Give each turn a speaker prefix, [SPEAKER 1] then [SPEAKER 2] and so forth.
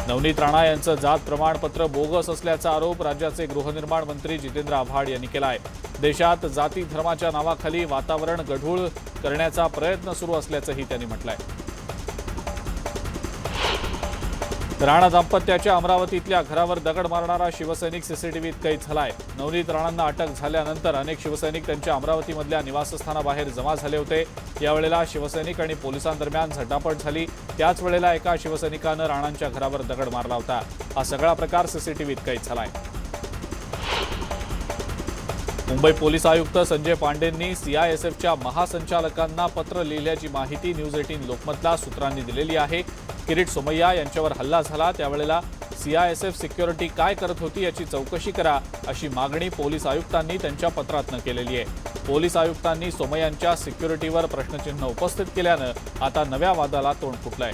[SPEAKER 1] नवनीत राणा यांचं जात प्रमाणपत्र बोगस असल्याचा आरोप राज्याचे गृहनिर्माण मंत्री जितेंद्र आव्हाड यांनी केला आहे। देशात जाती धर्माच्या नावाखाली वातावरण गढूळ करण्याचा प्रयत्न सुरू असल्याचंही त्यांनी म्हटलंय। राणा दाम्पत्याच्या अमरावतीतल्या घरावर दगड मारणारा शिवसैनिक सीसीटीव्हीत कैद झालाय। नवनीत राणांना अटक झाल्यानंतर अनेक शिवसैनिक त्यांच्या अमरावतीमधल्या निवासस्थानाबाहेर जमा झाले होते। यावेळेला शिवसैनिक आणि पोलिसांदरम्यान झटापट झाली। त्याच वेळेला एका शिवसैनिकानं राणांच्या घरावर दगड मारला होता। हा सगळा प्रकार सीसीटीव्हीत कैद झालाय। मुंबई पोलीस आयुक्त संजय पांडेंनी सीआयएसएफच्या महासंचालकांना पत्र लिहिल्याची माहिती न्यूज 18 लोकमतला सूत्रांनी दिलेली आहे। किरीट सोमय्या यांच्यावर हल्ला झाला त्यावेळेला सीआयएसएफ सिक्युरिटी काय करत होती याची चौकशी करा अशी मागणी पोलीस आयुक्तांनी त्यांच्या पत्रातनं केलेली आहे। पोलीस आयुक्तांनी सोमय्यांच्या सिक्युरिटीवर प्रश्नचिन्ह उपस्थित केल्यानं आता नव्या वादाला तोंड फुटलंय।